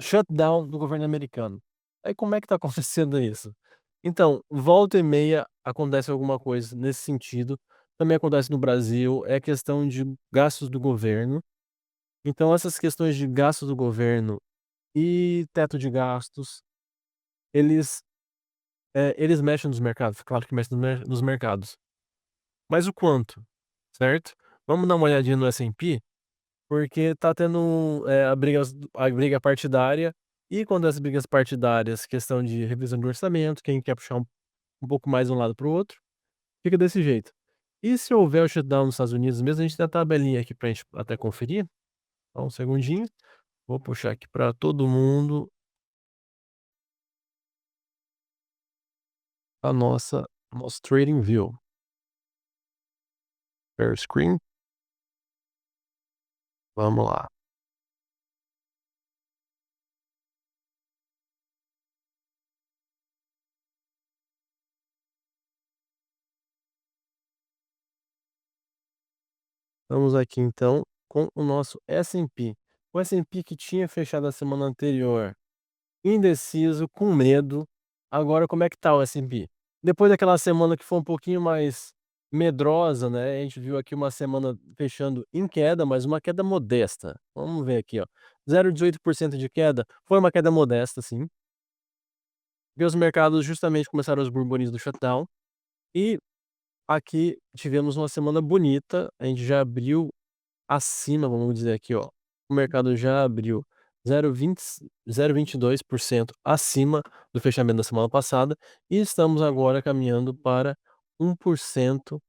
shutdown do governo americano. Aí como é que tá acontecendo isso? Então, volta e meia acontece alguma coisa nesse sentido, também acontece no Brasil, é questão de gastos do governo. Então essas questões de gastos do governo e teto de gastos, eles, eles mexem nos mercados, claro que mexem nos mercados. Mas o quanto, certo? Vamos dar uma olhadinha no S&P, porque tá tendo, a briga partidária, e quando as brigas partidárias, questão de revisão de orçamento, quem quer puxar um pouco mais de um lado para o outro, fica desse jeito. E se houver o shutdown nos Estados Unidos mesmo, a gente tem a tabelinha aqui pra gente até conferir, só um segundinho, vou puxar aqui para todo mundo a nosso Trading View. Share screen, vamos lá. Vamos aqui então com o nosso S&P. O S&P que tinha fechado a semana anterior indeciso, com medo. Agora como é que tá o S&P? Depois daquela semana que foi um pouquinho mais medrosa, né, a gente viu aqui uma semana fechando em queda, mas uma queda modesta. Vamos ver aqui, ó, 0,18% de queda, foi uma queda modesta sim, porque os mercados justamente começaram os burburinhos do shutdown, e aqui tivemos uma semana bonita, a gente já abriu acima, vamos dizer aqui, ó, o mercado já abriu 0,22% acima do fechamento da semana passada, e estamos agora caminhando para 1%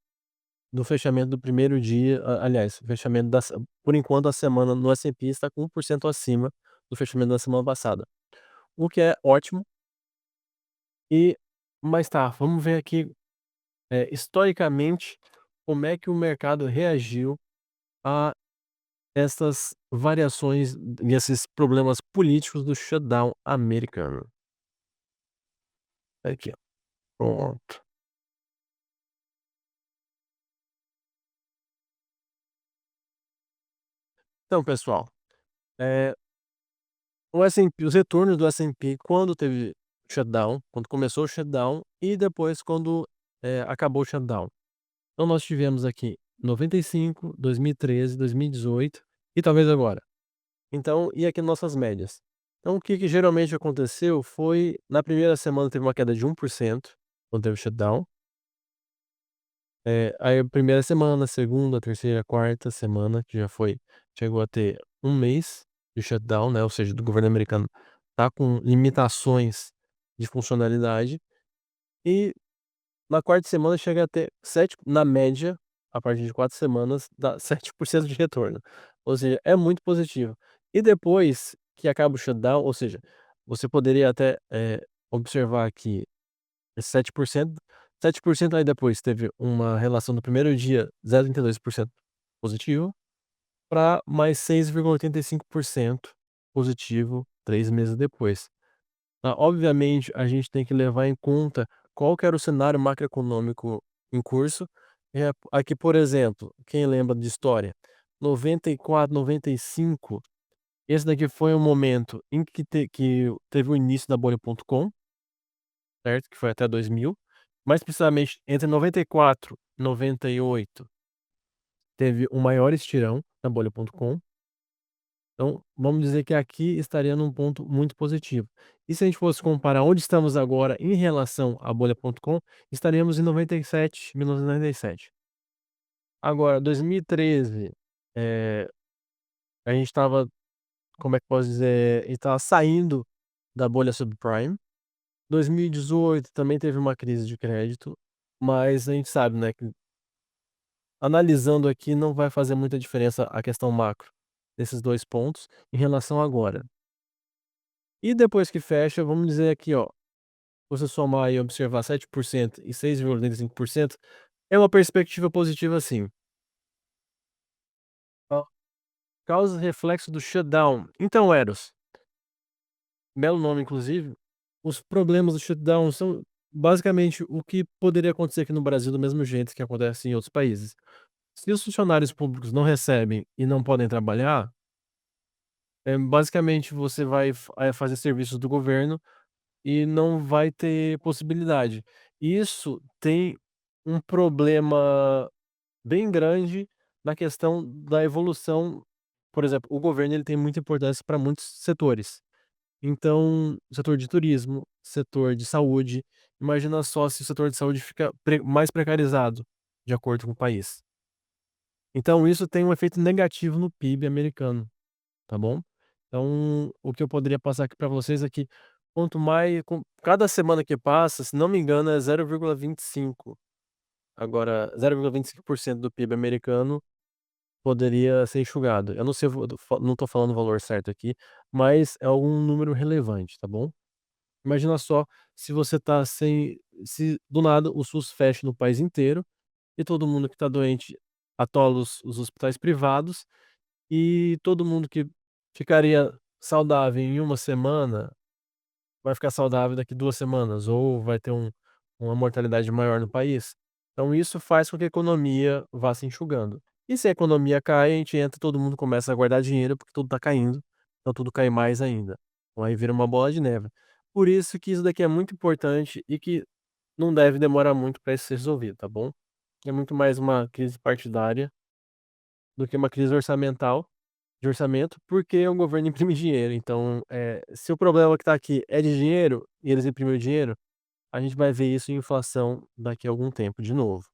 do fechamento do primeiro dia, aliás, fechamento da se por enquanto a semana no S&P está com 1% acima do fechamento da semana passada, o que é ótimo. E mas tá, vamos ver aqui, historicamente, como é que o mercado reagiu a essas variações e esses problemas políticos do shutdown americano. Aqui, ó, pronto. Então, pessoal, eh, o S&P, os retornos do S&P quando teve shutdown, quando começou o shutdown e depois quando, acabou o shutdown. Então nós tivemos aqui 95, 2013, 2018 e talvez agora. Então, e aqui nossas médias. Então o que que geralmente aconteceu foi, na primeira semana teve uma queda de 1%, quando teve o shutdown. Aí a primeira semana, segunda, terceira, quarta semana, que já foi chegou a ter um mês de shutdown, né, ou seja, do governo americano tá com limitações de funcionalidade, e na quarta semana chega a ter 7, na média, a partir de 4 semanas, dá 7% de retorno, ou seja, é muito positivo. E depois que acaba o shutdown, ou seja, você poderia até, observar que esse 7% aí depois teve uma relação no primeiro dia 0,32% positivo, para mais 6,85% positivo 3 meses depois. Obviamente, a gente tem que levar em conta qual que era o cenário macroeconômico em curso. Aqui, por exemplo, quem lembra de história, 94, 95, esse daqui foi o momento em que teve o início da bolha.com, certo? Que foi até 2000, mais precisamente entre 94 e 98 teve o maior estirão na bolha.com. Então, vamos dizer que aqui estaria num ponto muito positivo. E se a gente fosse comparar onde estamos agora em relação à bolha.com, estaríamos em 97, 1997. Agora, 2013, a gente estava, como é que posso dizer, a gente estava saindo da bolha subprime. 2018 também teve uma crise de crédito, mas a gente sabe, né, que analisando aqui não vai fazer muita diferença a questão macro desses 2 pontos em relação a agora. E depois que fecha, vamos dizer aqui, ó, você somar e observar 7% e 6,85% é uma perspectiva positiva sim. Ó, causa reflexo do shutdown. Então, Eros, belo nome inclusive, os problemas do shutdown são basicamente o que poderia acontecer aqui no Brasil do mesmo jeito que acontece em outros países. Se os funcionários públicos não recebem e não podem trabalhar, Basicamente você vai fazer serviços do governo e não vai ter possibilidade. Isso tem um problema bem grande na questão da evolução. Por exemplo, o governo ele tem muita importância para muitos setores. Então, setor de turismo, setor de saúde, imagina só se o setor de saúde fica mais precarizado, de acordo com o país. Então isso tem um efeito negativo no PIB americano, tá bom? Então, o que eu poderia passar aqui para vocês é que quanto mais com cada semana que passa, se não me engano, é 0,25. Agora 0,25% do PIB americano poderia ser enxugado. Eu não sei, não tô falando o valor certo aqui, mas é algum número relevante, tá bom? Imagina só se você tá sem se do nada o SUS fecha no país inteiro e todo mundo que tá doente atola os hospitais privados, e todo mundo que ficaria saudável em uma semana, vai ficar saudável daqui 2 semanas, ou vai ter uma mortalidade maior no país. Então isso faz com que a economia vá se enxugando. E se a economia cai, a gente entra, todo mundo começa a guardar dinheiro, porque tudo tá caindo, então tudo cai mais ainda. Então aí vira uma bola de neve. Por isso que isso daqui é muito importante e que não deve demorar muito para isso ser resolvido, tá bom? É muito mais uma crise partidária do que uma crise orçamental de orçamento, porque o governo imprime dinheiro. Então, se o problema que está aqui é de dinheiro e eles imprimem o dinheiro, a gente vai ver isso em inflação daqui a algum tempo de novo.